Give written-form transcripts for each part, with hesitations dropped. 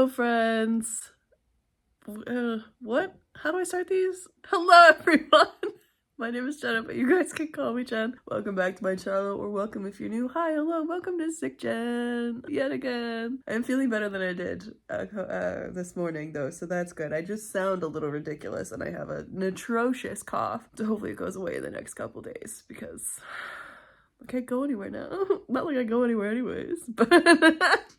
Hello, friends. What? How do I start these? Hello, everyone. My name is Jenn, but you guys can call me Jen. Welcome back to my channel, or welcome if you're new. Hi, hello, welcome to Sick Jen. Yet again. I'm feeling better than I did this morning, though, so that's good. I just sound a little ridiculous, and I have an atrocious cough. So hopefully it goes away in the next couple days, because I can't go anywhere now. Not like I go anywhere anyways, but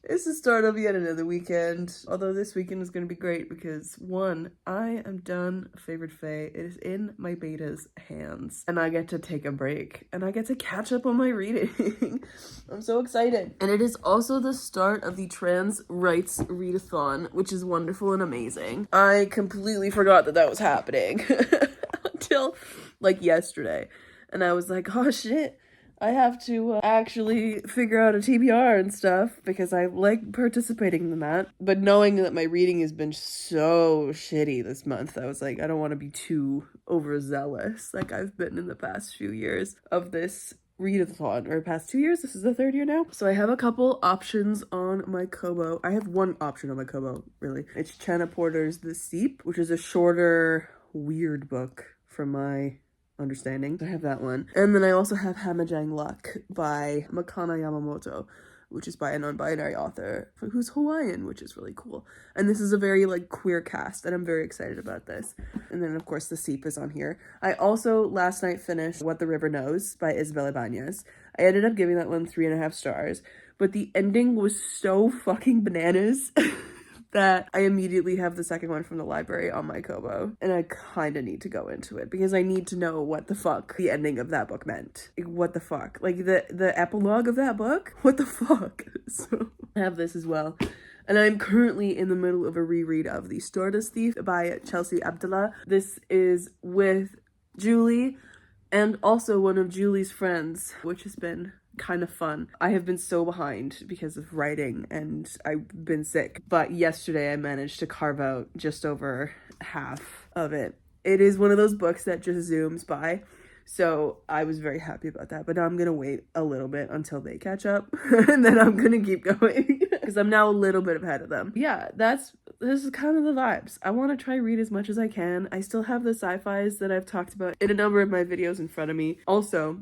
it's the start of yet another weekend. Although this weekend is going to be great because, one, I am done Favorite Fae. It is in my beta's hands and I get to take a break and I get to catch up on my reading. I'm so excited. And it is also the start of the trans rights readathon, which is wonderful and amazing. I completely forgot that that was happening until like yesterday. And I was like, oh shit. I have to actually figure out a TBR and stuff because I like participating in that. But knowing that my reading has been so shitty this month, I was like, I don't want to be too overzealous like I've been in the past few years of this readathon, or past 2 years. This is the third year now. So I have a couple options on my Kobo. I have one option on my Kobo, really. It's Channa Porter's The Seep, which is a shorter, weird book from my understanding. I have that one. And then I also have Hamajang Luck by Makana Yamamoto, which is by a non-binary author who's Hawaiian, which is really cool. And this is a very like queer cast, and I'm very excited about this. And then of course The Seep is on here. I also last night finished What the River Knows by Isabel Ibanez. I ended up giving that one 3.5 stars, but the ending was so fucking bananas that I immediately have the second one from the library on my Kobo, and I kind of need to go into it because I need to know what the fuck the ending of that book meant. Like, what the fuck? Like, the epilogue of that book? What the fuck? So, I have this as well. And I'm currently in the middle of a reread of The Stardust Thief by Chelsea Abdullah. This is with Julie, and also one of Julie's friends, which has been kind of fun. I have been so behind because of writing and I've been sick, but yesterday I managed to carve out just over half of it. It is one of those books that just zooms by, so I was very happy about that. But now I'm gonna wait a little bit until they catch up and then I'm gonna keep going because I'm now a little bit ahead of them. Yeah, this is kind of the vibes. I want to try read as much as I can. I still have the sci-fis that I've talked about in a number of my videos in front of me. Also,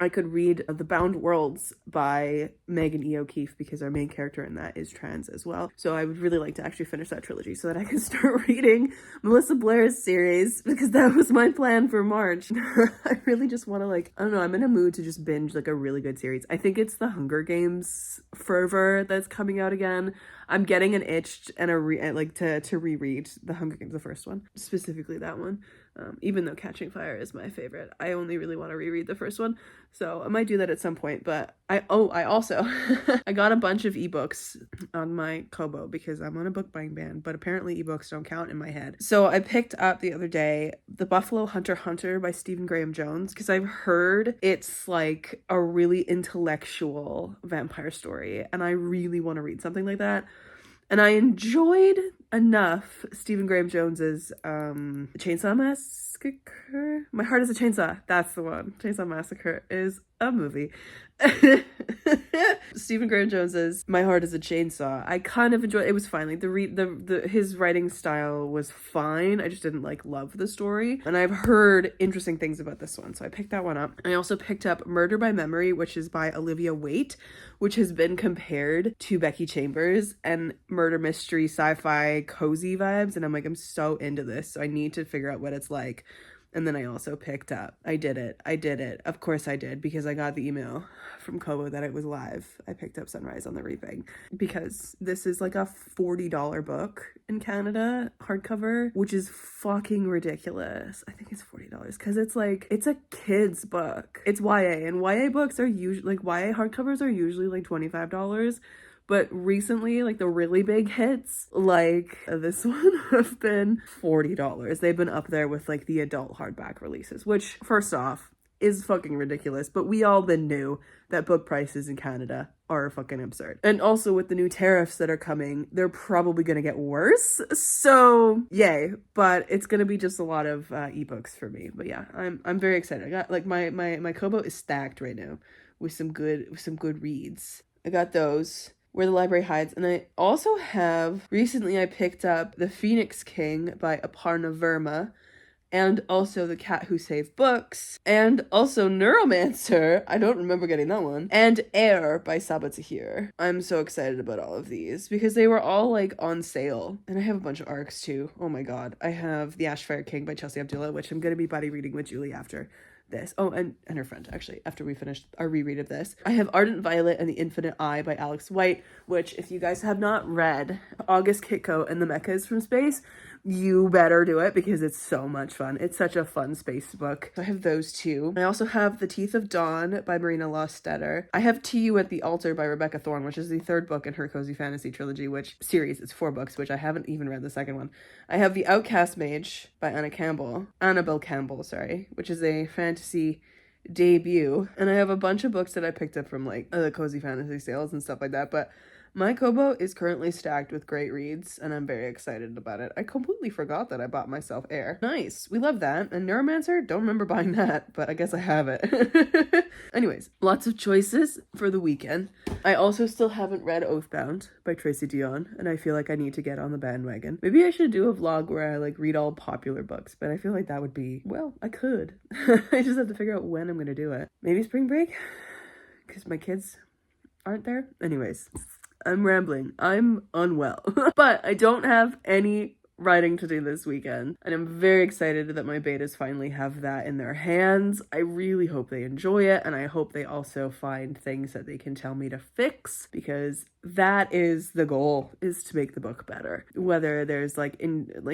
I could read The Bound Worlds by Megan E. O'Keefe because our main character in that is trans as well. So I would really like to actually finish that trilogy so that I can start reading Melissa Blair's series because that was my plan for March. I really just want to I don't know, I'm in a mood to just binge like a really good series. I think it's the Hunger Games fervor that's coming out again. I'm getting an itch and to reread the Hunger Games, the first one, specifically that one. Even though Catching Fire is my favorite, I only really want to reread the first one, so I might do that at some point. But I also I got a bunch of ebooks on my Kobo because I'm on a book buying ban, but apparently ebooks don't count in my head. So I picked up the other day The Buffalo Hunter by Stephen Graham Jones because I've heard it's like a really intellectual vampire story and I really want to read something like that. And I enjoyed enough Stephen Graham Jones's Chainsaw Massacre. My Heart is a Chainsaw. That's the one. Chainsaw Massacre is a movie. Stephen Graham Jones's My Heart is a Chainsaw. I kind of enjoyed it. Was fine. Like his writing style was fine. I just didn't love the story. And I've heard interesting things about this one, so I picked that one up. I also picked up Murder by Memory, which is by Olivia Waite, which has been compared to Becky Chambers and murder mystery sci-fi cozy vibes, and I'm like, I'm so into this, so I need to figure out what it's like. And then I also picked up, I did it, of course I did, because I got the email from Kobo that it was live. I picked up Sunrise on the Reaping because this is like a $40 book in Canada, hardcover, which is fucking ridiculous. I think it's $40 because it's a kid's book. It's YA, and YA books are usually, YA hardcovers are usually like $25. But recently, the really big hits, like this one, have been $40. They've been up there with, the adult hardback releases, which, first off, is fucking ridiculous. But we all then knew that book prices in Canada are fucking absurd. And also, with the new tariffs that are coming, they're probably going to get worse. So, yay. But it's going to be just a lot of ebooks for me. But yeah, I'm very excited. I got, my Kobo is stacked right now with some good reads. I got those. Where the Library Hides. And I also have, recently I picked up The Phoenix King by Aparna Verma, and also The Cat Who Saved Books, and also Neuromancer, I don't remember getting that one, and Air by Sabaa Tahir. I'm so excited about all of these because they were all like on sale, and I have a bunch of ARCs too. Oh my god. I have The Ashfire King by Chelsea Abdullah, which I'm gonna be buddy reading with Julie after this. Oh, and her friend, actually, after we finish our reread of this. I have Ardent Violet and the Infinite Eye by Alex White, which, if you guys have not read August Kitco and the Mechas from Space, you better do it because it's so much fun. It's such a fun space book. So I have those two. I also have The Teeth of Dawn by Marina Lostetter. I have To You at the Altar by Rebecca Thorne, which is the third book in her Cozy Fantasy trilogy, which series, it's 4 books, which I haven't even read the second one. I have The Outcast Mage by Annabelle Campbell, sorry, which is a fantasy debut. And I have a bunch of books that I picked up from like the Cozy Fantasy sales and stuff like that, but my Kobo is currently stacked with great reads, and I'm very excited about it. I completely forgot that I bought myself Air. Nice. We love that. And Neuromancer, don't remember buying that, but I guess I have it. Anyways, lots of choices for the weekend. I also still haven't read Oathbound by Tracy Dion, and I feel like I need to get on the bandwagon. Maybe I should do a vlog where I like read all popular books, but I feel like that would be, well, I could. I just have to figure out when I'm going to do it. Maybe spring break? Because my kids aren't there? Anyways. I'm rambling. I'm unwell. But I don't have any writing to do this weekend, and I'm very excited that my betas finally have that in their hands. I really hope they enjoy it, and I hope they also find things that they can tell me to fix, because that is the goal, is to make the book better. Whether there's like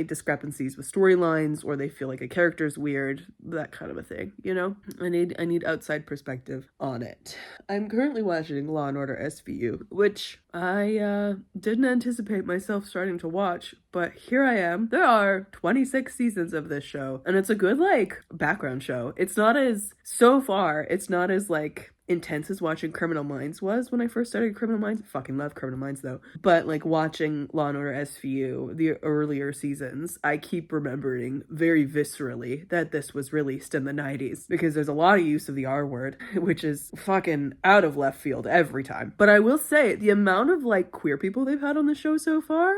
discrepancies with storylines, or they feel like a character's weird, that kind of a thing, you know? I need outside perspective on it. I'm currently watching Law and Order SVU, which I didn't anticipate myself starting to watch, but here I am. There are 26 seasons of this show, and it's a good like background show. It's not as like intense as watching Criminal Minds was when I first started Criminal Minds. I fucking love Criminal Minds though. But like watching Law and Order SVU, the earlier seasons, I keep remembering very viscerally that this was released in the 90s, because there's a lot of use of the R word, which is fucking out of left field every time. But I will say the amount of like queer people they've had on the show so far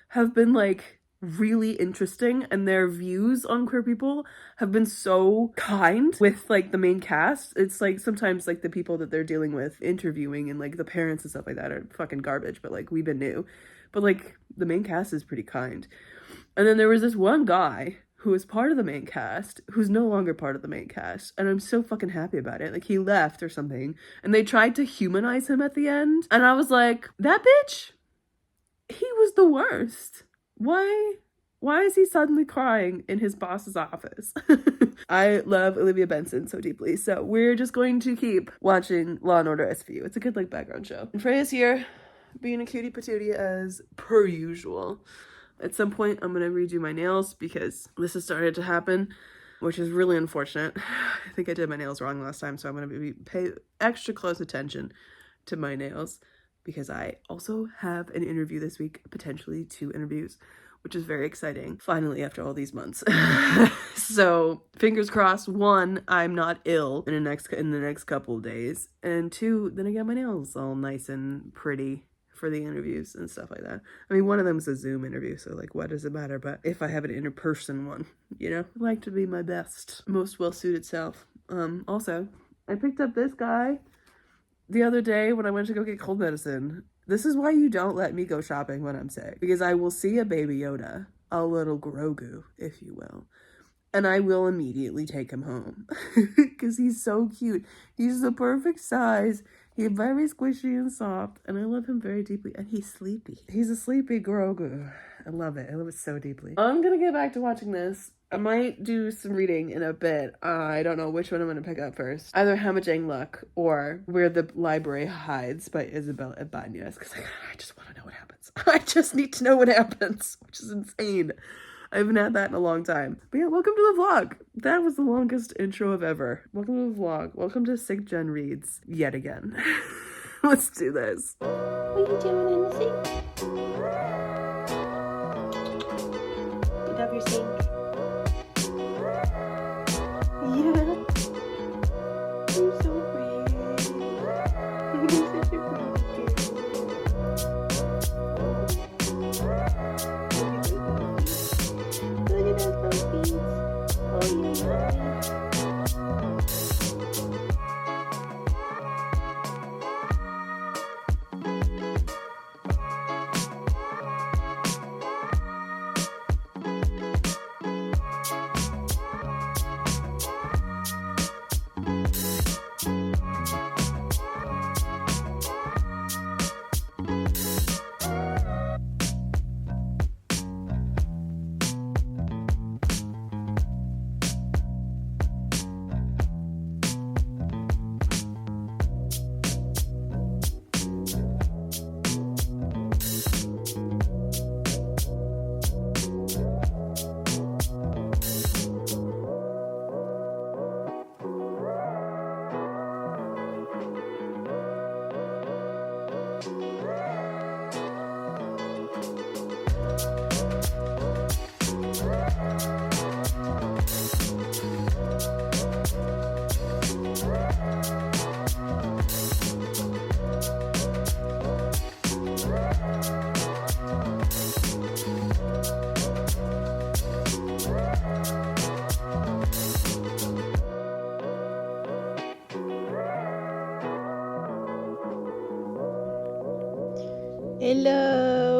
have been like really interesting, and their views on queer people have been so kind with like the main cast. It's like sometimes like the people that they're dealing with interviewing and like the parents and stuff like that are fucking garbage, but like we've been new, but like the main cast is pretty kind. And then there was this one guy who was part of the main cast who's no longer part of the main cast, and I'm so fucking happy about it. Like he left or something, and they tried to humanize him at the end, and I was like, that bitch, he was the worst. Why is he suddenly crying in his boss's office? I love Olivia Benson so deeply, so we're just going to keep watching Law and Order SVU. It's a good like background show. And Freya's here, being a cutie patootie as per usual. At some point, I'm gonna redo my nails because this has started to happen, which is really unfortunate. I think I did my nails wrong last time, so I'm gonna pay extra close attention to my nails, because I also have an interview this week, potentially 2 interviews, which is very exciting, finally, after all these months. So fingers crossed, 1, I'm not ill in the next couple of days, and 2, then I get my nails all nice and pretty for the interviews and stuff like that. I mean, one of them is a Zoom interview, so like what does it matter? But if I have an in-person one, you know, I like to be my best, most well-suited self. Also, I picked up this guy the other day when I went to go get cold medicine. This is why you don't let me go shopping when I'm sick, because I will see a baby Yoda, a little Grogu, if you will, and I will immediately take him home because he's so cute. He's the perfect size. He's very squishy and soft, and I love him very deeply, and he's sleepy. He's a sleepy Grogu. I love it. I love it so deeply. I'm gonna get back to watching this. I might do some reading in a bit. I don't know which one I'm going to pick up first. Either Hamajang Luck or Where the Library Hides by Isabel Ibanez, because I just want to know what happens. I just need to know what happens, which is insane. I haven't had that in a long time. But yeah, welcome to the vlog. That was the longest intro of ever. Welcome to the vlog. Welcome to Sick Jenn Reads yet again. Let's do this. What are you doing in the sink? Get up your sink. Yeah. You're so pretty. You're such a pretty kid.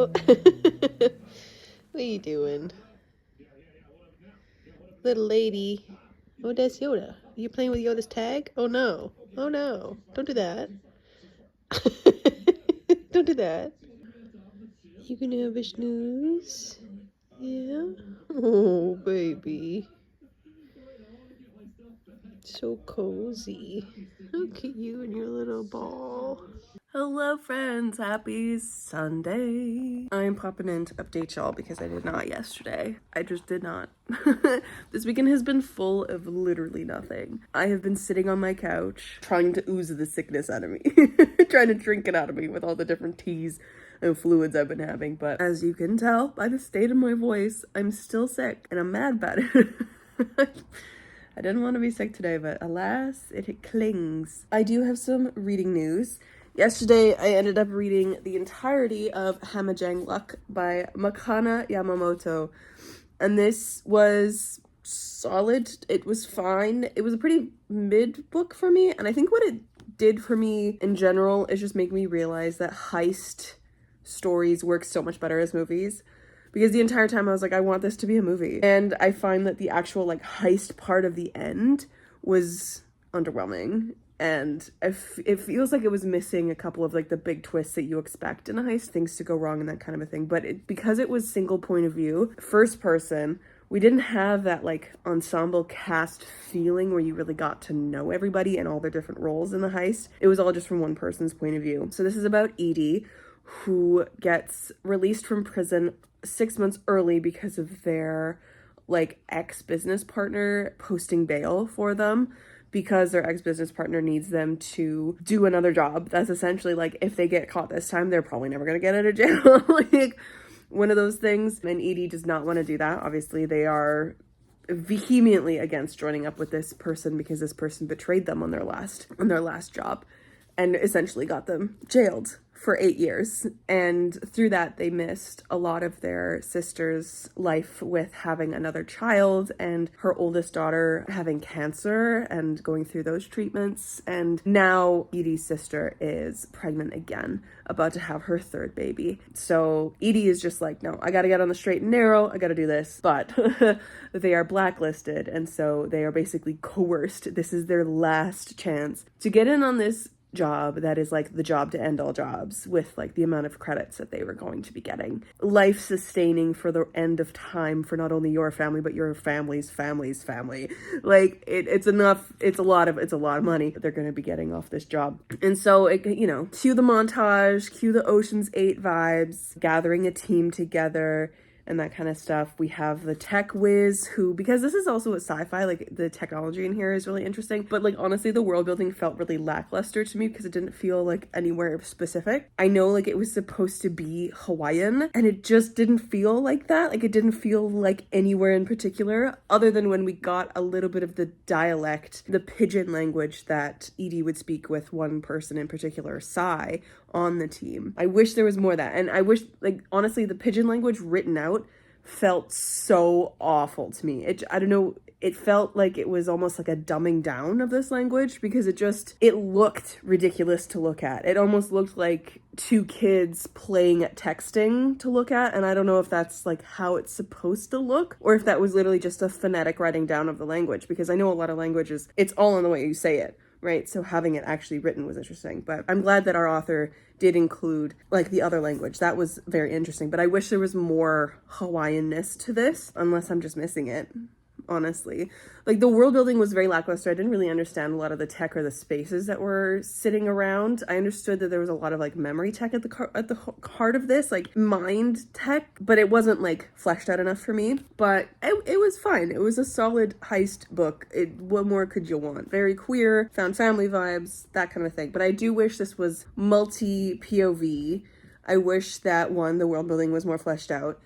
Hello. What are you doing? Little lady. Oh, that's Yoda. Are you playing with Yoda's tag? Oh no. Oh no. Don't do that. Don't do that. You gonna have a snooze? Yeah? Oh, baby. So cozy. Look at you and your little ball. Hello friends, happy Sunday. I'm popping in to update y'all because I did not yesterday. I just did not. This weekend has been full of literally nothing. I have been sitting on my couch trying to ooze the sickness out of me. Trying to drink it out of me with all the different teas and fluids I've been having. But as you can tell by the state of my voice, I'm still sick and I'm mad about it. I didn't want to be sick today, but alas, it clings. I do have some reading news. Yesterday, I ended up reading the entirety of Hamajang Luck by Makana Yamamoto, and this was solid. It was fine. It was a pretty mid book for me, and I think what it did for me in general is just make me realize that heist stories work so much better as movies. Because the entire time I was like, I want this to be a movie. And I find that the actual like heist part of the end was underwhelming. And it feels like it was missing a couple of like the big twists that you expect in a heist, things to go wrong and that kind of a thing. But because it was single point of view, first person, we didn't have that like ensemble cast feeling where you really got to know everybody and all their different roles in the heist. It was all just from one person's point of view. So this is about Edie, who gets released from prison 6 months early because of their like ex-business partner posting bail for them, because their ex-business partner needs them to do another job. That's essentially like, if they get caught this time, they're probably never gonna get out of jail. Like one of those things. And Edie does not want to do that. Obviously they are vehemently against joining up with this person because this person betrayed them on their last job and essentially got them jailed for 8 years. And through that, they missed a lot of their sister's life with having another child and her oldest daughter having cancer and going through those treatments. And now Edie's sister is pregnant again, about to have her third baby. So Edie is just like, no, I gotta get on the straight and narrow. I gotta do this. But they are blacklisted. And so they are basically coerced. This is their last chance to get in on this job that is like the job to end all jobs, with like the amount of credits that they were going to be getting. Life sustaining for the end of time for not only your family but your family's family. Like it's enough. It's a lot of money that they're going to be getting off this job. And so it, you know, cue the montage, cue the Ocean's 8 vibes, gathering a team together and that kind of stuff. We have the tech whiz who, because this is also a sci-fi, like the technology in here is really interesting, but like honestly the world building felt really lackluster to me because it didn't feel like anywhere specific. I know like it was supposed to be Hawaiian and it just didn't feel like that. Like it didn't feel like anywhere in particular, other than when we got a little bit of the dialect, the pidgin language that Edie would speak with one person in particular, Sai, on the team. I wish there was more of that. And I wish, like, honestly, the pidgin language written out felt so awful to me. I don't know, it felt like it was almost like a dumbing down of this language because it looked ridiculous to look at. It almost looked like two kids playing at texting to look at. And I don't know if that's like how it's supposed to look or if that was literally just a phonetic writing down of the language, because I know a lot of languages, it's all in the way you say it. Right, so having it actually written was interesting, but I'm glad that our author did include like the other language. That was very interesting, but I wish there was more Hawaiian-ness to this, unless I'm just missing it, honestly. Like the world building was very lackluster. I didn't really understand a lot of the tech or the spaces that were sitting around. I understood that there was a lot of like memory tech at the heart of this, like mind tech, but it wasn't like fleshed out enough for me. But it was fine. It was a solid heist book. What more could you want? Very queer, found family vibes, that kind of thing. But I do wish this was multi-POV. I wish that the world building was more fleshed out.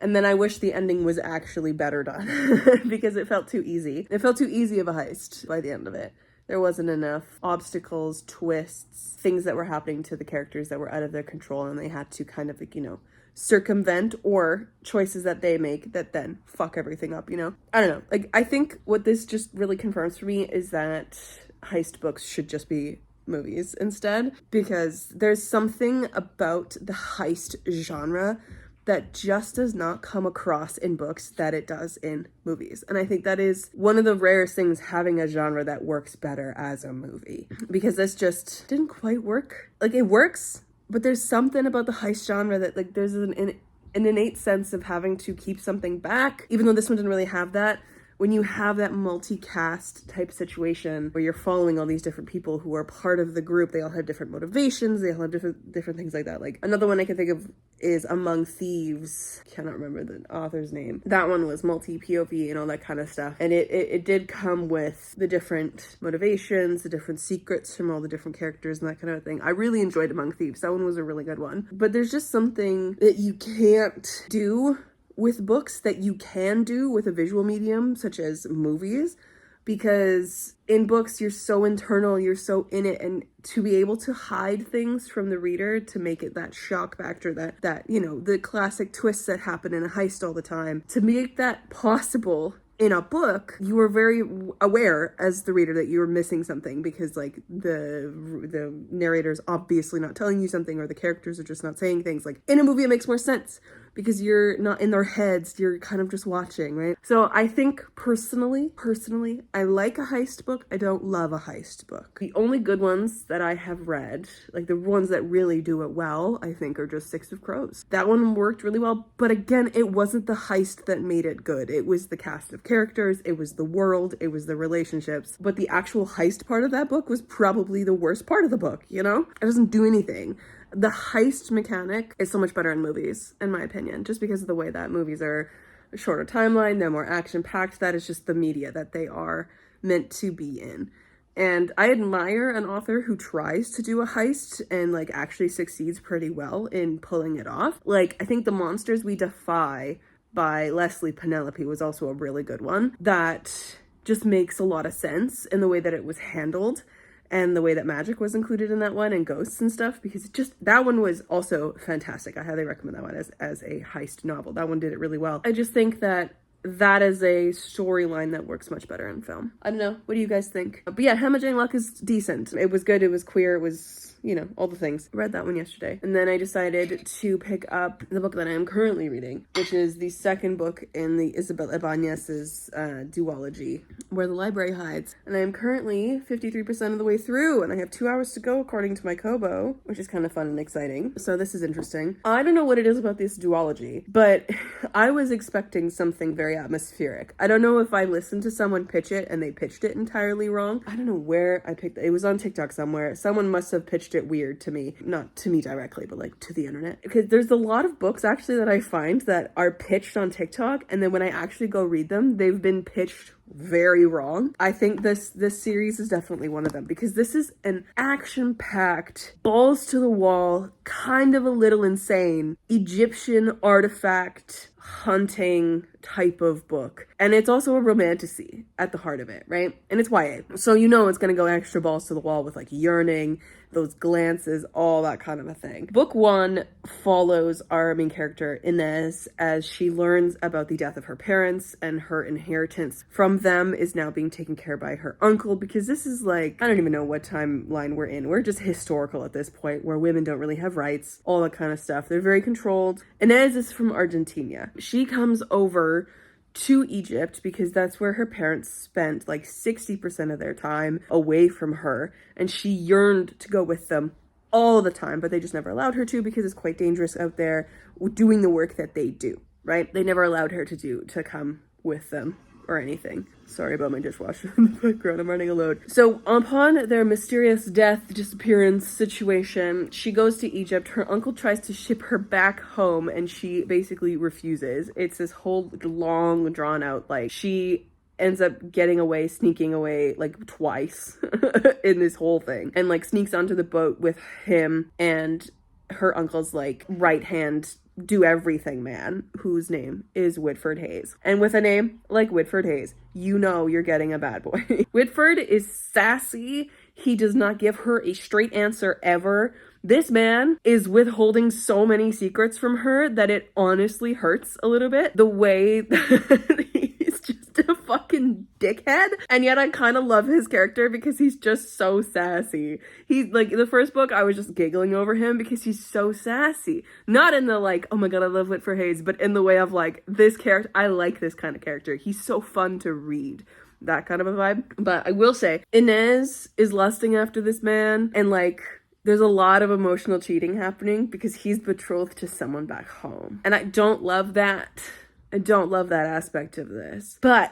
And then I wish the ending was actually better done because it felt too easy. It felt too easy of a heist by the end of it. There wasn't enough obstacles, twists, things that were happening to the characters that were out of their control and they had to kind of like, you know, circumvent, or choices that they make that then fuck everything up, you know? I don't know. Like, I think what this just really confirms for me is that heist books should just be movies instead, because there's something about the heist genre that just does not come across in books that it does in movies. And I think that is one of the rarest things, having a genre that works better as a movie, because this just didn't quite work. Like, it works, but there's something about the heist genre that, like, there's an innate sense of having to keep something back, even though this one didn't really have that. When you have that multicast type situation where you're following all these different people who are part of the group, they all have different motivations, they all have different things like that. Like, another one I can think of is Among Thieves. Cannot remember the author's name. That one was multi-POV and all that kind of stuff. And it did come with the different motivations, the different secrets from all the different characters and that kind of thing. I really enjoyed Among Thieves. That one was a really good one. But there's just something that you can't do with books that you can do with a visual medium such as movies, because in books you're so internal, you're so in it, and to be able to hide things from the reader to make it that shock factor, that you know, the classic twists that happen in a heist all the time, to make that possible in a book, you are very aware as the reader that you're missing something, because like the narrator's obviously not telling you something, or the characters are just not saying things. Like, in a movie it makes more sense because you're not in their heads, you're kind of just watching, right? So I think personally, I like a heist book. I don't love a heist book. The only good ones that I have read, like the ones that really do it well, I think are just Six of Crows. That one worked really well, but again, it wasn't the heist that made it good. It was the cast of characters, it was the world, it was the relationships, but the actual heist part of that book was probably the worst part of the book, you know? It doesn't do anything. The heist mechanic is so much better in movies, in my opinion, just because of the way that movies are a shorter timeline, they're more action-packed. That is just the media that they are meant to be in. And I admire an author who tries to do a heist and like actually succeeds pretty well in pulling it off. Like, I think The Monsters We Defy by Leslie Penelope was also a really good one that just makes a lot of sense in the way that it was handled, and the way that magic was included in that one, and ghosts and stuff, because that one was also fantastic. I highly recommend that one as a heist novel. That one did it really well. I just think that is a storyline that works much better in film. I don't know. What do you guys think? But yeah, Hannah Jane Luck is decent. It was good. It was queer. It was, you know, all the things. I read that one yesterday. And then I decided to pick up the book that I am currently reading, which is the second book in the Isabel Ibanez's duology, Where the Library Hides. And I am currently 53% of the way through, and I have 2 hours to go according to my Kobo, which is kind of fun and exciting. So this is interesting. I don't know what it is about this duology, but I was expecting something very atmospheric. I don't know if I listened to someone pitch it and they pitched it entirely wrong. I don't know where I picked it. It was on TikTok somewhere. Someone must have pitched it weird to me. Not to me directly, but like to the internet. Because there's a lot of books actually that I find that are pitched on TikTok, and then when I actually go read them, they've been pitched very wrong. I think this series is definitely one of them, because this is an action-packed, balls to the wall, kind of a little insane Egyptian artifact hunting type of book. And it's also a romantasy at the heart of it, right? And it's YA. So you know it's gonna go extra balls to the wall with like yearning, those glances, all that kind of a thing. Book one follows our main character, Inez, as she learns about the death of her parents, and her inheritance from them is now being taken care of by her uncle, because this is like, I don't even know what timeline we're in. We're just historical at this point, where women don't really have rights, all that kind of stuff. They're very controlled. Inez is from Argentina. She comes over to Egypt because that's where her parents spent like 60% of their time away from her, and she yearned to go with them all the time, but they just never allowed her to, because it's quite dangerous out there doing the work that they do, right? They never allowed her to come with them or anything. Sorry about my dishwasher in the background, I'm running a load. So upon their mysterious death, disappearance situation, she goes to Egypt. Her uncle tries to ship her back home, and she basically refuses. It's this whole long, drawn out, like, she ends up getting away, sneaking away like twice in this whole thing, and like sneaks onto the boat with him and her uncle's like right hand do everything man, whose name is Whitford Hayes. And with a name like Whitford Hayes, you know you're getting a bad boy. Whitford is sassy. He does not give her a straight answer ever. This man is withholding so many secrets from her that it honestly hurts a little bit. The way that he's just a fucking dickhead. And yet I kind of love his character because he's just so sassy. He's like, the first book, I was just giggling over him because he's so sassy. Not in the like, oh my god, I love Whitford Hayes, but in the way of like, this character, I like this kind of character. He's so fun to read. That kind of a vibe. But I will say, Inez is lusting after this man, and like, there's a lot of emotional cheating happening because he's betrothed to someone back home. And I don't love that. I don't love that aspect of this. But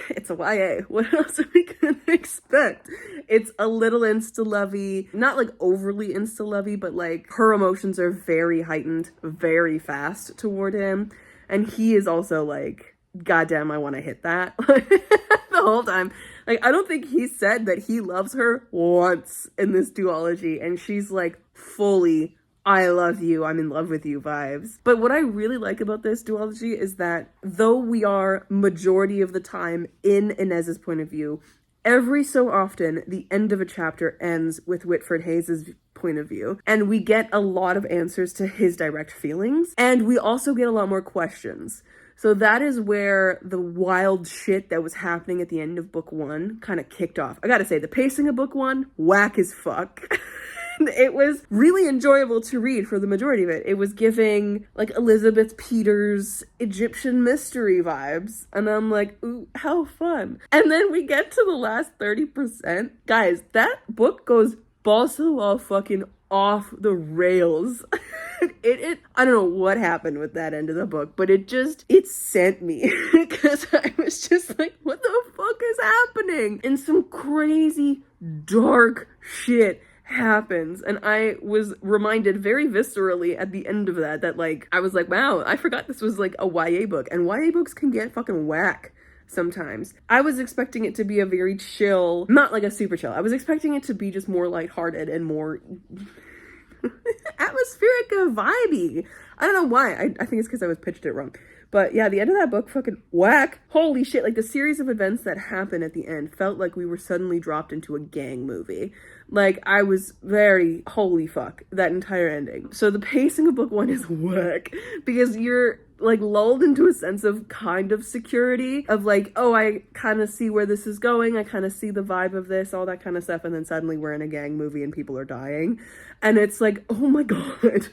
it's a YA. What else are we gonna expect? It's a little insta-lovey. Not like overly insta-lovey, but like her emotions are very heightened, very fast toward him. And he is also like, goddamn, I want to hit that. The whole time. Like, I don't think he said that he loves her once in this duology, and she's like fully, I love you, I'm in love with you vibes. But what I really like about this duology is that though we are majority of the time in Inez's point of view, every so often the end of a chapter ends with Whitford Hayes' point of view, and we get a lot of answers to his direct feelings, and we also get a lot more questions. So that is where the wild shit that was happening at the end of book 1 kind of kicked off. I gotta say, the pacing of book 1, whack as fuck. It was really enjoyable to read for the majority of it. It was giving like Elizabeth Peters Egyptian mystery vibes. And I'm like, ooh, how fun. And then we get to the last 30%. Guys, that book goes balls to the wall fucking off the rails. I don't know what happened with that end of the book, but it sent me because I was just like, what the fuck is happening? And some crazy dark shit happens, and I was reminded very viscerally at the end of that like, I was like, wow, I forgot this was like a YA book, and YA books can get fucking whack sometimes. I was expecting it to be a very chill, not like a super chill, I was expecting it to be just more lighthearted and more atmospheric and vibey. I don't know why. I think it's because I was pitched it wrong. But yeah, the end of that book, fucking whack. Holy shit. Like, the series of events that happened at the end felt like we were suddenly dropped into a gang movie. Like, I was very, holy fuck, that entire ending. So the pacing of book 1 is whack because you're like lulled into a sense of kind of security of like, oh, I kind of see where this is going. I kind of see the vibe of this, all that kind of stuff. And then suddenly we're in a gang movie and people are dying. And it's like, oh my God.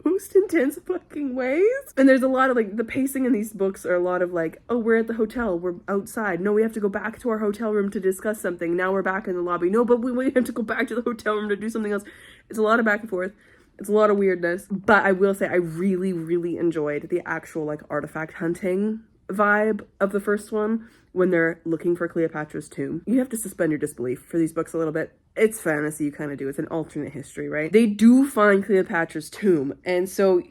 Most intense fucking ways. And there's a lot of like, the pacing in these books are a lot of like, oh, we're at the hotel, we're outside, no, we have to go back to our hotel room to discuss something, now we're back in the lobby, no, but we have to go back to the hotel room to do something else. It's a lot of back and forth. It's a lot of weirdness. But I will say I really, really enjoyed the actual like artifact hunting vibe of the first one when they're looking for Cleopatra's tomb. You have to suspend your disbelief for these books a little bit. It's fantasy, you kind of do. It's an alternate history, right? They do find Cleopatra's tomb, and so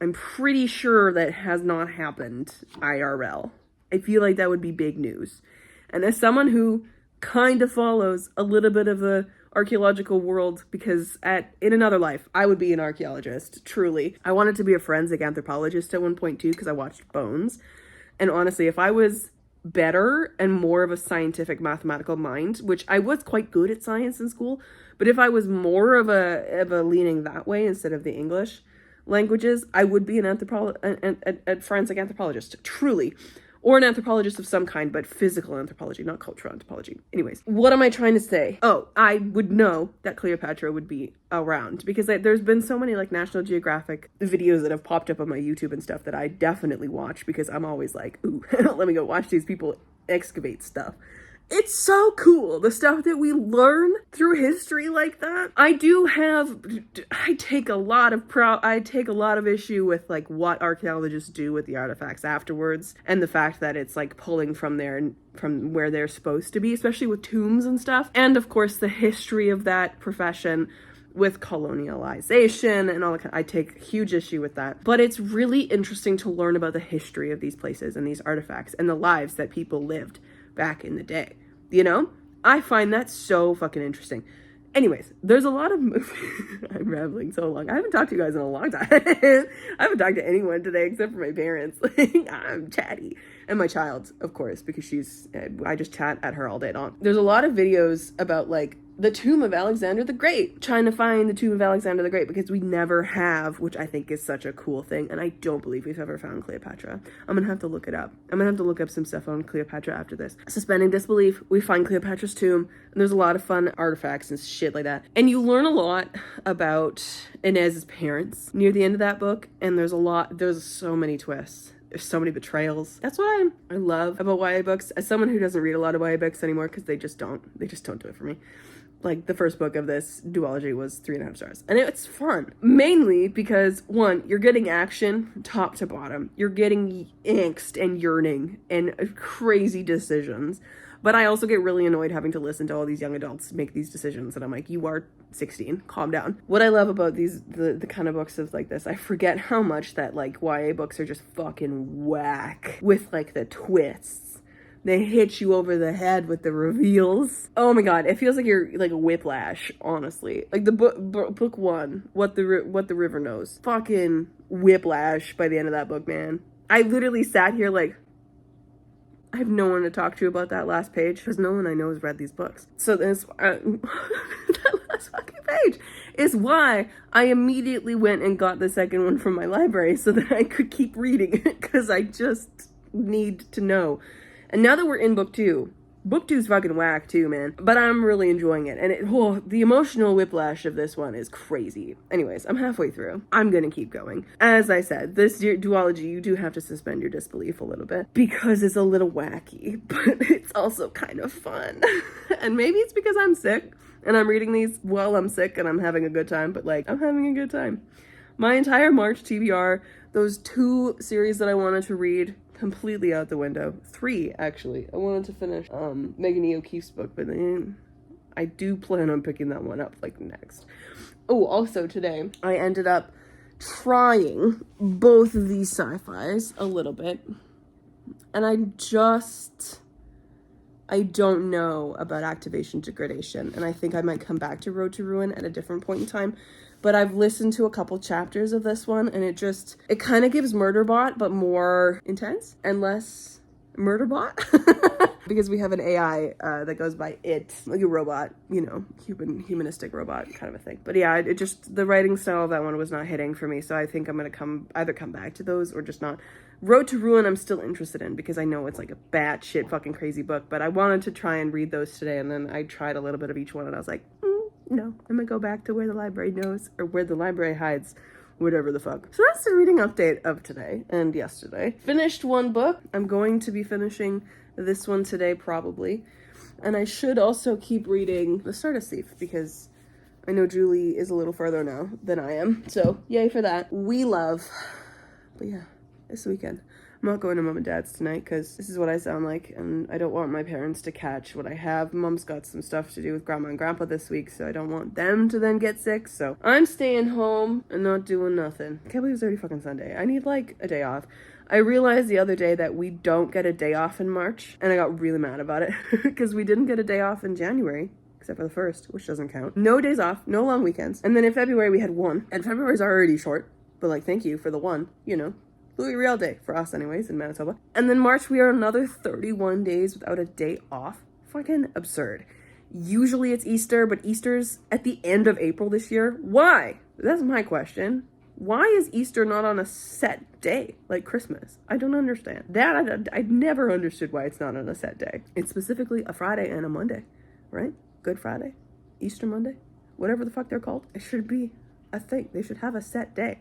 I'm pretty sure that has not happened IRL. I feel like that would be big news. And as someone who kind of follows a little bit of the archaeological world, because in another life, I would be an archaeologist, truly. I wanted to be a forensic anthropologist at one point too, because I watched Bones. And honestly, if I was better and more of a scientific mathematical mind, which I was quite good at science in school, but if I was more of a leaning that way instead of the English languages, I would be a forensic anthropologist, truly. Or an anthropologist of some kind, but physical anthropology, not cultural anthropology. Anyways, what am I trying to say? Oh, I would know that Cleopatra would be around because there's been so many like National Geographic videos that have popped up on my YouTube and stuff that I definitely watch because I'm always like, ooh, let me go watch these people excavate stuff. It's so cool, the stuff that we learn through history like that. I take a lot of issue with like what archaeologists do with the artifacts afterwards, and the fact that it's like pulling from where they're supposed to be, especially with tombs and stuff. And of course the history of that profession with colonialization and all that. I take huge issue with that. But it's really interesting to learn about the history of these places and these artifacts and the lives that people lived back in the day. You know? I find that so fucking interesting. Anyways, there's a lot of I'm rambling so long. I haven't talked to you guys in a long time. I haven't talked to anyone today except for my parents. I'm chatty. And my child, of course, because I just chat at her all day long. There's a lot of videos about like the tomb of Alexander the Great, trying to find the tomb of Alexander the Great, because we never have, which I think is such a cool thing, and I don't believe we've ever found Cleopatra. I'm gonna have to look it up. I'm gonna have to look up some stuff on Cleopatra after this. Suspending disbelief, we find Cleopatra's tomb, and there's a lot of fun artifacts and shit like that. And you learn a lot about Inez's parents near the end of that book, and there's so many twists. There's so many betrayals. That's what I love about YA books. As someone who doesn't read a lot of YA books anymore, because they just don't do it for me. Like, the first book of this duology was 3.5 stars. And it's fun. Mainly because, one, you're getting action top to bottom. You're getting angst and yearning and crazy decisions. But I also get really annoyed having to listen to all these young adults make these decisions. And I'm like, you are 16, calm down. What I love about the kind of books of like this, I forget how much that like YA books are just fucking whack with like the twists. They hit you over the head with the reveals. Oh my god, it feels like you're like a whiplash, honestly. Like the book one, What the River Knows. Fucking whiplash by the end of that book, man. I literally sat here like, I have no one to talk to about that last page, because no one I know has read these books. So this, that last fucking page is why I immediately went and got the second one from my library so that I could keep reading it, because I just need to know. And now that we're in book 2, book 2's fucking whack too, man. But I'm really enjoying it. And the emotional whiplash of this one is crazy. Anyways, I'm halfway through. I'm gonna keep going. As I said, this duology, you do have to suspend your disbelief a little bit, because it's a little wacky, but it's also kind of fun. And maybe it's because I'm sick and I'm reading these while I'm sick and I'm having a good time, but like, I'm having a good time. My entire March TBR, those 2 series that I wanted to read, completely out the window. 3, actually. I wanted to finish Megan E. O'Keefe's book, but then I do plan on picking that one up like next. Oh, also today I ended up trying both of these sci-fis a little bit, and I don't know about activation degradation, and I think I might come back to Road to Ruin at a different point in time. But I've listened to a couple chapters of this one, and it kind of gives Murderbot, but more intense and less Murderbot. Because we have an AI that goes by it, like a robot, you know, humanistic robot kind of a thing. But yeah, the writing style of that one was not hitting for me, so I think I'm gonna either come back to those or just not. Road to Ruin I'm still interested in, because I know it's like a batshit fucking crazy book, but I wanted to try and read those today, and then I tried a little bit of each one, and I was like, no, I'm gonna go back to where the library knows, or where the library hides, whatever the fuck. So that's the reading update of today and yesterday. Finished one book. I'm going to be finishing this one today, probably. And I should also keep reading The Stardust Thief, because I know Julie is a little further now than I am. So, yay for that. We love. But yeah, this weekend. I'm not going to Mom and Dad's tonight, because this is what I sound like, and I don't want my parents to catch what I have. Mom's got some stuff to do with Grandma and Grandpa this week, so I don't want them to then get sick, so I'm staying home and not doing nothing. I can't believe it's already fucking Sunday. I need, like, a day off. I realized the other day that we don't get a day off in March, and I got really mad about it, because we didn't get a day off in January, except for the 1st, which doesn't count. No days off, no long weekends. And then in February we had 1, and February's already short, but, like, thank you for the 1, you know. Louis Real Day for us anyways in Manitoba. And then March we are another 31 days without a day off. Fucking absurd. Usually it's Easter, but Easter's at the end of April this year. Why? That's my question. Why is Easter not on a set day like Christmas? I don't understand. I never understood why it's not on a set day. It's specifically a Friday and a Monday, right? Good Friday, Easter Monday, whatever the fuck they're called. It should be a thing. They should have a set day.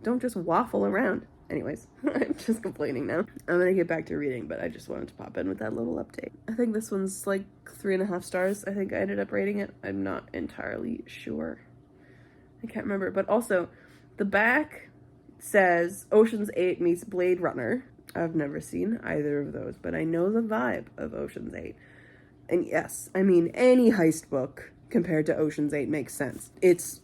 Don't just waffle around. Anyways, I'm just complaining now. I'm gonna get back to reading, but I just wanted to pop in with that little update. I think this one's like 3.5 stars. I think I ended up rating it. I'm not entirely sure. I can't remember. But also, the back says Ocean's 8 meets Blade Runner. I've never seen either of those, but I know the vibe of Ocean's 8. And yes, I mean, any heist book compared to Ocean's 8 makes sense. It's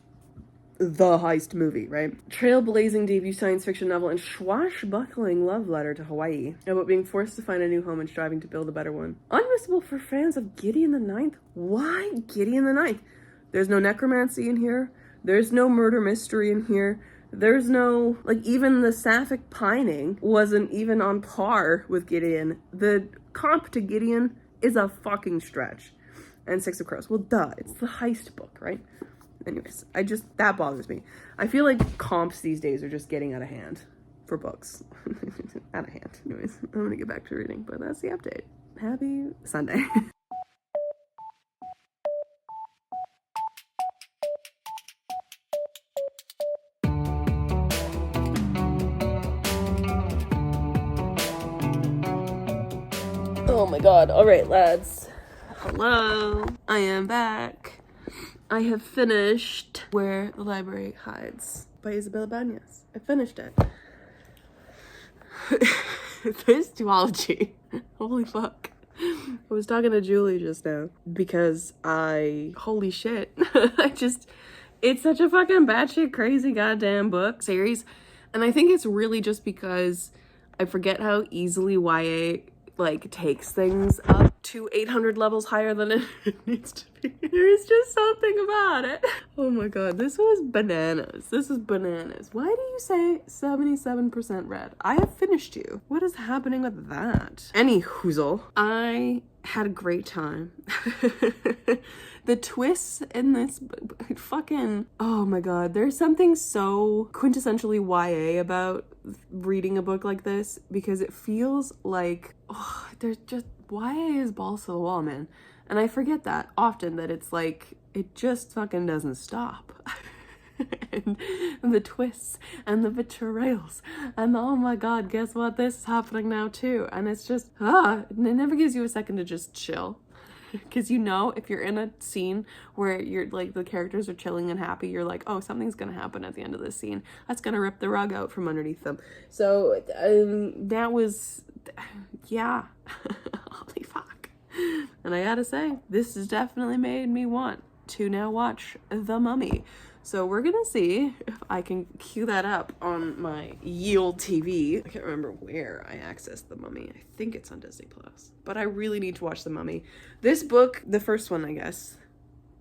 the heist movie, right? Trailblazing debut science fiction novel and swashbuckling love letter to Hawaii about being forced to find a new home and striving to build a better one. Unmissable for fans of Gideon the Ninth. Why Gideon the Ninth? There's no necromancy in here. There's no murder mystery in here. There's no, like, even the sapphic pining wasn't even on par with Gideon. The comp to Gideon is a fucking stretch. and Six of Crows. Well, duh, it's the heist book, right? Anyways, that bothers me. I feel like comps these days are just getting out of hand for books. Out of hand. Anyways, I'm gonna get back to reading, but that's the update. Happy Sunday. Oh my god. All right, lads. Hello. I am back. I have finished Where the Library Hides by Isabella Banez. I finished it. This duology. Holy fuck. I was talking to Julie just now because holy shit. It's such a fucking batshit crazy goddamn book series. And I think it's really just because I forget how easily YA like takes things up to 800 levels higher than it needs to be. There's just something about it. Oh my god, this was bananas. This is bananas. Why do you say 77% read? I have finished you. What is happening with that? Any hoozle. I had a great time. The twists in this fucking, oh my god, there's something so quintessentially YA about reading a book like this, because it feels like, oh, there's just, YA is balls to the wall, man. And I forget that often, that it's like, it just fucking doesn't stop. and the twists and the betrayals and oh my god, guess what, this is happening now too. And it's just, it never gives you a second to just chill. Because you know, if you're in a scene where you're like the characters are chilling and happy, you're like, oh, something's gonna happen at the end of this scene that's gonna rip the rug out from underneath them. So that was, yeah. Holy fuck. And I gotta say, this has definitely made me want to now watch The Mummy. So we're gonna see if I can cue that up on my Yield TV. I can't remember where I accessed The Mummy. I think it's on Disney Plus. But I really need to watch The Mummy. This book, the first one, I guess,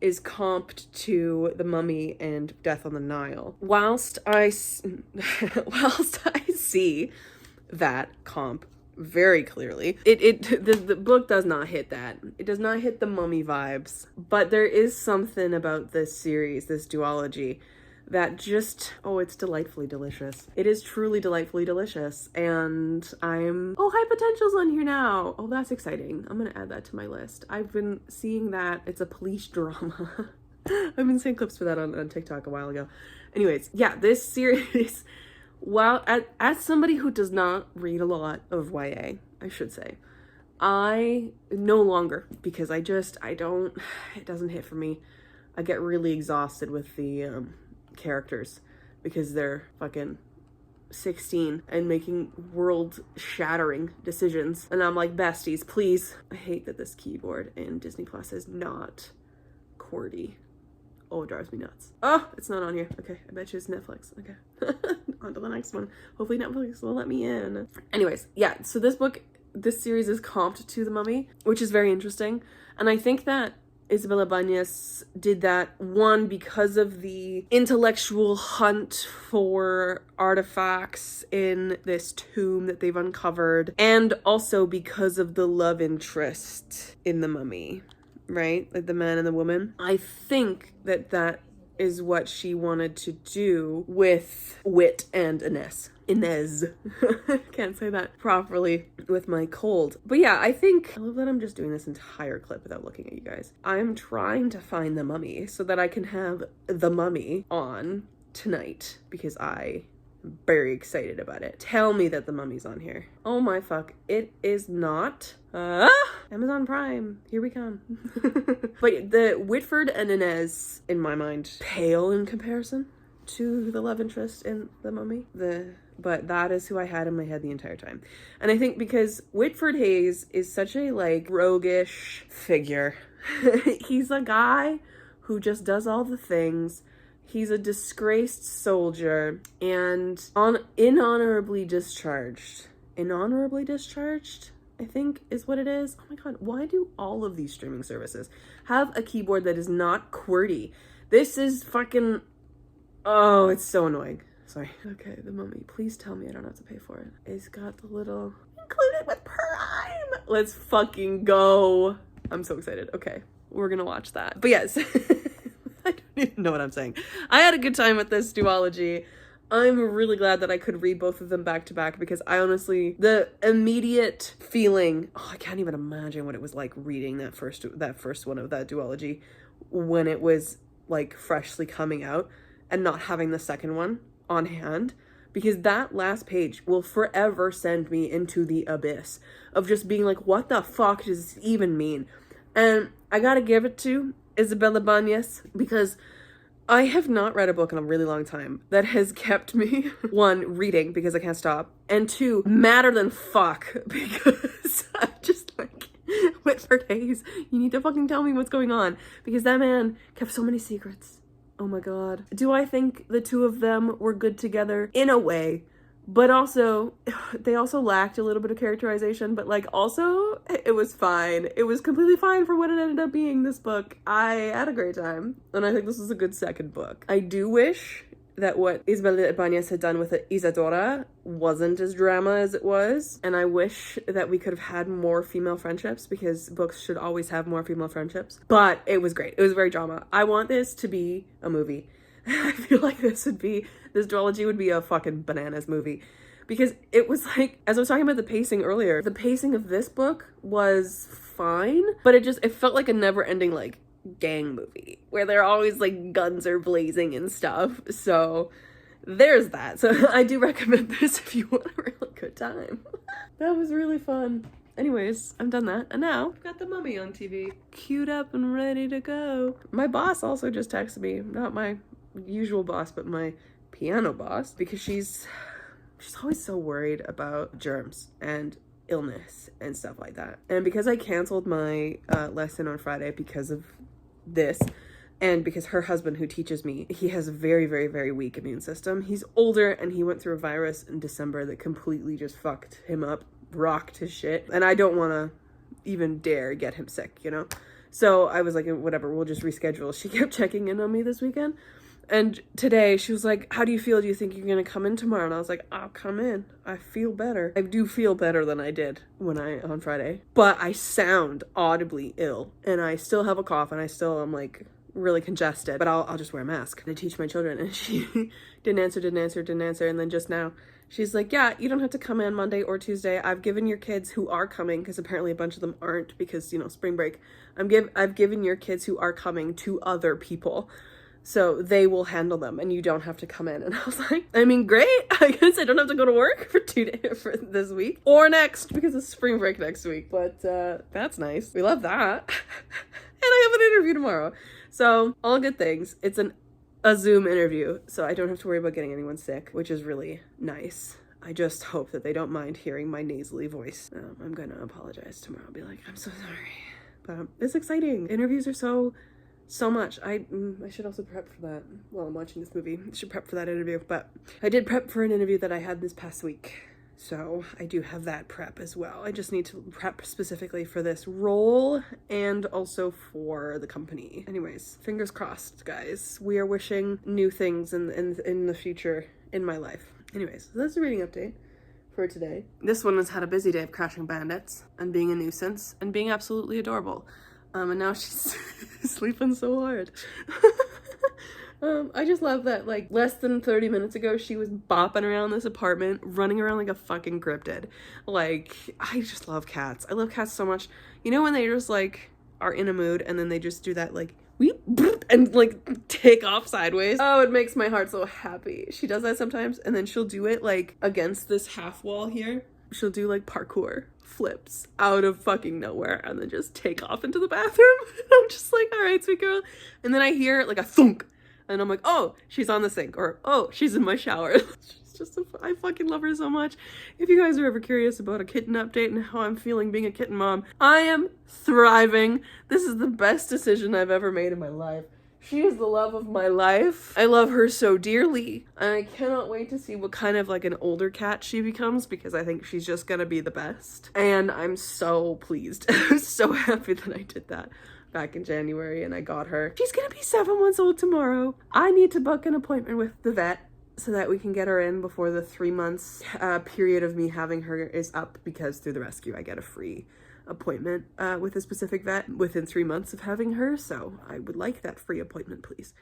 is comped to The Mummy and Death on the Nile. Whilst I see that comp very clearly, the book does not hit that. It does not hit the Mummy vibes, but there is something about this series, this duology, that just, oh, it's delightfully delicious. It is truly delightfully delicious, and High Potential's on here now. Oh, that's exciting. I'm gonna add that to my list. I've been seeing that. It's a police drama. I've been seeing clips for that on TikTok a while ago. Anyways, yeah, this series, well, as somebody who does not read a lot of YA, I should say, I no longer, because it doesn't hit for me. I get really exhausted with the characters because they're fucking 16 and making world-shattering decisions. And I'm like, besties, please. I hate that this keyboard in Disney Plus is not QWERTY. Oh, it drives me nuts. Oh, it's not on here. Okay, I bet you it's Netflix. Okay. On to the next one. Hopefully Netflix will let me in. Anyways, yeah, so this series is comped to The Mummy, which is very interesting. And I think that Isabella Banez did that, one, because of the intellectual hunt for artifacts in this tomb that they've uncovered, and also because of the love interest in The Mummy, right? Like the man and the woman. I think that is what she wanted to do with Wit and Inez. Can't say that properly with my cold. But yeah, I love that I'm just doing this entire clip without looking at you guys. I'm trying to find The Mummy so that I can have The Mummy on tonight, because I'm very excited about it. Tell me that The Mummy's on here. Oh my fuck, it is not. Amazon Prime, here we come. But the Whitford and Inez, in my mind, pale in comparison to the love interest in The Mummy. But that is who I had in my head the entire time. And I think because Whitford Hayes is such a like roguish figure. He's a guy who just does all the things. He's a disgraced soldier and inhonorably discharged. Inhonorably discharged, I think is what it is. Oh my god, why do all of these streaming services have a keyboard that is not QWERTY? This is fucking, oh, it's so annoying. Sorry. Okay, The Mummy. Please tell me I don't have to pay for it. It's got the little included with Prime. Let's fucking go. I'm so excited. Okay. we're gonna watch that. But yes, I don't even know what I'm saying. I had a good time with this duology. I'm really glad that I could read both of them back to back, because I honestly, the immediate feeling, I can't even imagine what it was like reading that first one of that duology when it was like freshly coming out and not having the second one on hand, because that last page will forever send me into the abyss of just being like, what the fuck does this even mean? And I gotta give it to Isabella Bañez, because I have not read a book in a really long time that has kept me, one, reading because I can't stop, and two, madder than fuck, because I just like went for days. You need to fucking tell me what's going on, because that man kept so many secrets. Oh my god. Do I think the two of them were good together? In a way. But also, they also lacked a little bit of characterization, but like also, it was fine. It was completely fine for what it ended up being, this book. I had a great time, and I think this is a good second book. I do wish that what Isabella Bañez had done with Isadora wasn't as drama as it was, and I wish that we could have had more female friendships, because books should always have more female friendships. But it was great. It was very drama. I want this to be a movie. I feel like this duology would be a fucking bananas movie, because it was like, as I was talking about the pacing earlier, the pacing of this book was fine, but it felt like a never-ending like gang movie where they're always like guns are blazing and stuff. So there's that. So I do recommend this if you want a really good time. That was really fun. Anyways, I'm done that, and now I've got The Mummy on TV, queued up and ready to go. My boss also just texted me, not my usual boss, but my piano boss, because she's always so worried about germs and illness and stuff like that. And because I canceled my lesson on Friday because of this, and because her husband, who teaches me, he has a very, very, very weak immune system. He's older, and he went through a virus in December that completely just fucked him up, rocked his shit, and I don't want to even dare get him sick, you know? So I was like, whatever, we'll just reschedule. She kept checking in on me this weekend, and today she was like, how do you feel? Do you think you're gonna come in tomorrow? And I was like, I'll come in. I feel better. I do feel better than I did on Friday, but I sound audibly ill, and I still have a cough, and I still am like really congested, but I'll just wear a mask. And I teach my children, and she didn't answer, and then just now she's like, yeah, you don't have to come in Monday or Tuesday. I've given your kids who are coming, because apparently a bunch of them aren't, because, you know, spring break, I've given your kids who are coming to other people, so they will handle them, and you don't have to come in. And I was like, I mean, great. I guess I don't have to go to work for 2 days for this week or next, because it's spring break next week. But that's nice. We love that. And I have an interview tomorrow. So all good things. It's a Zoom interview, so I don't have to worry about getting anyone sick, which is really nice. I just hope that they don't mind hearing my nasally voice. I'm gonna apologize tomorrow. I'll be like, I'm so sorry. But it's exciting. Interviews are so much. I should also prep for that while I'm watching this movie. I should prep for that interview, but I did prep for an interview that I had this past week, so I do have that prep as well. I just need to prep specifically for this role and also for the company. Anyways, fingers crossed, guys. We are wishing new things in the future in my life. Anyways, so that's the reading update for today. This one has had a busy day of crashing bandits and being a nuisance and being absolutely adorable. And now she's sleeping so hard. I just love that, like, less than 30 minutes ago, she was bopping around this apartment, running around like a fucking cryptid. Like, I just love cats. I love cats so much. You know when they just, like, are in a mood and then they just do that, like, and, like, take off sideways? Oh, it makes my heart so happy. She does that sometimes, and then she'll do it, like, against this half wall here. She'll do, like, parkour flips out of fucking nowhere and then just take off into the bathroom. I'm just like, all right, sweet girl. And then I hear, like, a thunk. And I'm like, oh, she's on the sink, or oh, she's in my shower. She's just I fucking love her so much. If you guys are ever curious about a kitten update and how I'm feeling being a kitten mom, I am thriving. This is the best decision I've ever made in my life. She is the love of my life. I love her so dearly. And I cannot wait to see what kind of like an older cat she becomes, because I think she's just gonna be the best. And I'm so pleased. I'm so happy that I did that back in January and I got her. She's gonna be 7 months old tomorrow. I need to book an appointment with the vet so that we can get her in before the 3 months period of me having her is up, because through the rescue I get a free appointment with a specific vet within 3 months of having her, so I would like that free appointment, please.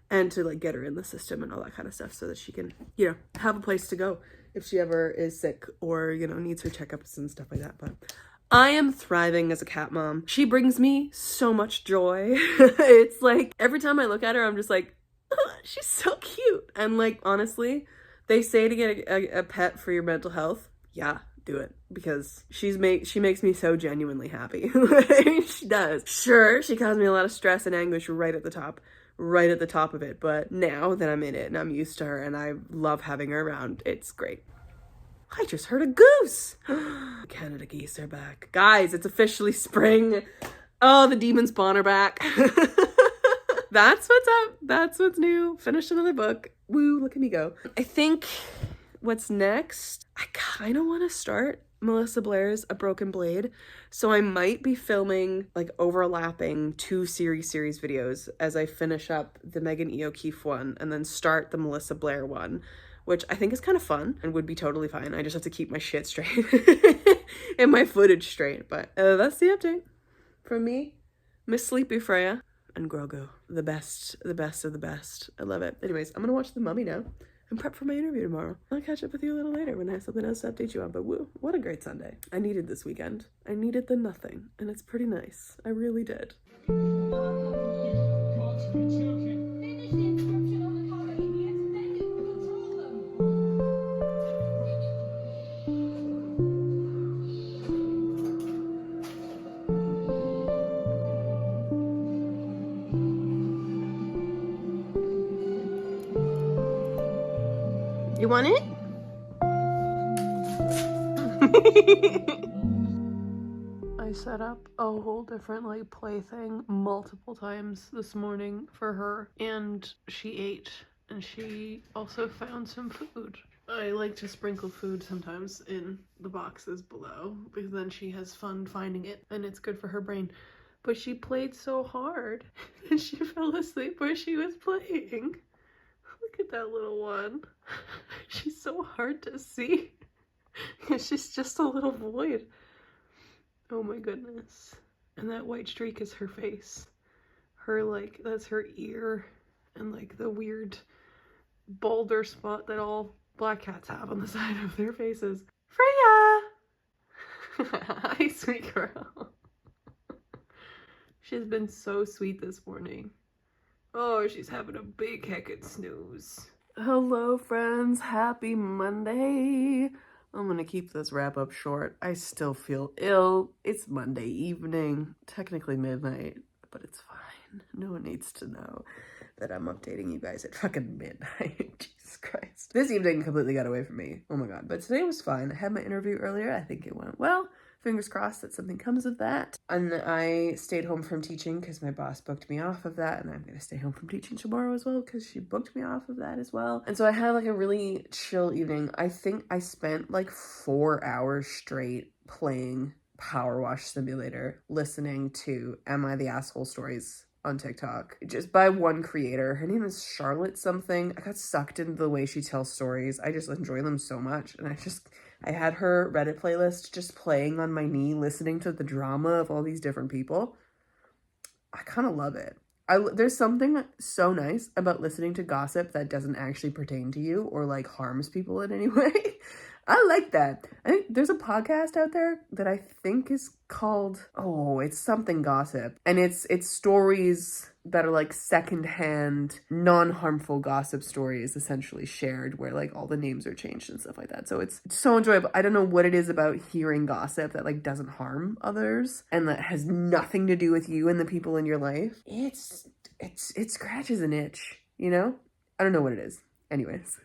And to like get her in the system and all that kind of stuff so that she can, you know, have a place to go if she ever is sick or, you know, needs her checkups and stuff like that. But I am thriving as a cat mom. She brings me so much joy. It's like every time I look at her, I'm just like, oh, she's so cute. And like, honestly, they say to get a pet for your mental health. Yeah, do it, because she makes me so genuinely happy. She does. Sure, she caused me a lot of stress and anguish right at the top of it, but now that I'm in it and I'm used to her and I love having her around, it's great. I just heard a goose. Canada geese are back. Guys, it's officially spring. Oh, the demon spawn are back. That's what's up. That's what's new. Finished another book. Woo, look at me go. I think what's next, I kind of want to start Melissa Blair's A Broken Blade. So I might be filming like overlapping 2 series videos as I finish up the Megan E. O'Keefe one and then start the Melissa Blair one, which I think is kind of fun and would be totally fine. I just have to keep my shit straight and my footage straight. But that's the update from me, Miss Sleepy Freya, and Grogu, the best of the best. I love it. Anyways, I'm gonna watch The Mummy now and prep for my interview tomorrow. I'll catch up with you a little later when I have something else to update you on. But woo, what a great Sunday. I needed this weekend. I needed the nothing, and it's pretty nice. I really did. You want it? I set up a whole different like plaything multiple times this morning for her, and she ate, and she also found some food. I like to sprinkle food sometimes in the boxes below because then she has fun finding it and it's good for her brain. But she played so hard and she fell asleep where she was playing. Look at that little one. She's so hard to see. She's just a little void. Oh my goodness. And that white streak is her face. Her, like, that's her ear. And, like, the weird boulder spot that all black cats have on the side of their faces. Freya! Hi, sweet girl. She's been so sweet this morning. Oh, she's having a big heckin' snooze. Hello, friends. Happy Monday. I'm gonna keep this wrap up short. I still feel ill. It's Monday evening, technically midnight, but it's fine. No one needs to know that I'm updating you guys at fucking midnight. Jesus Christ. This evening completely got away from me. Oh my god. But today was fine. I had my interview earlier. I think it went well. Fingers crossed that something comes of that. And I stayed home from teaching because my boss booked me off of that, and I'm gonna stay home from teaching tomorrow as well because she booked me off of that as well. And so I had like a really chill evening. I think I spent like 4 hours straight playing Power Wash Simulator, listening to Am I the Asshole stories on TikTok, just by one creator. Her name is Charlotte something. I got sucked into the way she tells stories. I just enjoy them so much, and I had her Reddit playlist just playing on my knee, listening to the drama of all these different people. I kind of love it. There's something so nice about listening to gossip that doesn't actually pertain to you or like harms people in any way. I like that. I think there's a podcast out there that I think is called, it's something gossip. And it's stories that are like secondhand, non-harmful gossip stories essentially shared where like all the names are changed and stuff like that. So it's so enjoyable. I don't know what it is about hearing gossip that like doesn't harm others and that has nothing to do with you and the people in your life. It scratches an itch, you know? I don't know what it is. Anyways.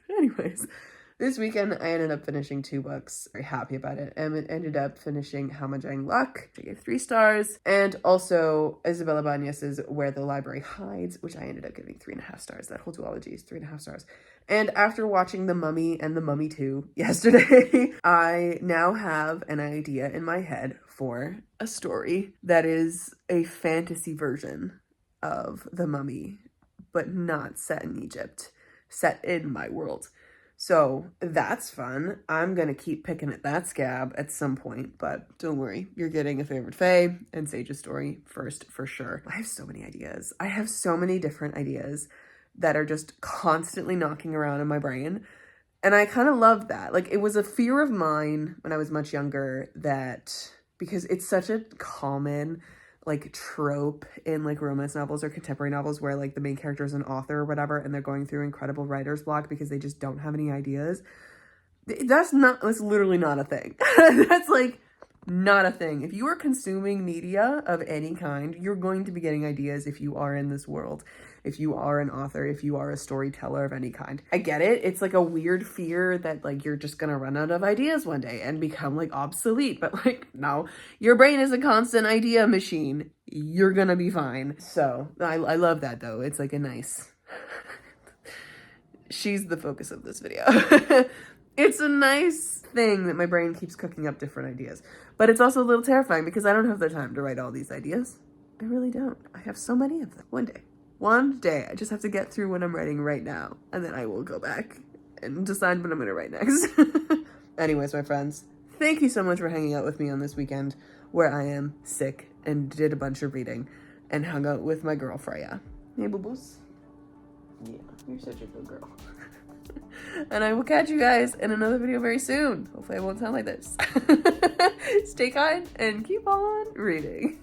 This weekend, I ended up finishing 2 books. Very happy about it. And it ended up finishing Hamajang Luck, which I gave 3 stars. And also Isabella Banez's Where the Library Hides, which I ended up giving 3.5 stars. That whole duology is 3.5 stars. And after watching The Mummy and The Mummy 2 yesterday, I now have an idea in my head for a story that is a fantasy version of The Mummy, but not set in Egypt, set in my world. So that's fun. I'm gonna keep picking at that scab at some point, but don't worry, you're getting a favorite Fae and Sage's story first for sure. I have so many ideas. I have so many different ideas that are just constantly knocking around in my brain. And I kind of love that. Like, it was a fear of mine when I was much younger that, because it's such a common like trope in like romance novels or contemporary novels where like the main character is an author or whatever and they're going through incredible writer's block because they just don't have any ideas. That's literally not a thing. That's like not a thing. If you are consuming media of any kind, you're going to be getting ideas if you are in this world. If you are an author, if you are a storyteller of any kind. I get it. It's like a weird fear that like you're just gonna run out of ideas one day and become like obsolete. But like, no, your brain is a constant idea machine. You're gonna be fine. So I love that though. It's like a nice, she's the focus of this video. It's a nice thing that my brain keeps cooking up different ideas. But it's also a little terrifying because I don't have the time to write all these ideas. I really don't. I have so many of them. One day, I just have to get through what I'm writing right now, and then I will go back and decide what I'm gonna write next. Anyways, my friends, thank you so much for hanging out with me on this weekend where I am sick and did a bunch of reading and hung out with my girl, Freya. Hey, boo-boos. Yeah, you're such a good girl. And I will catch you guys in another video very soon. Hopefully I won't sound like this. Stay kind and keep on reading.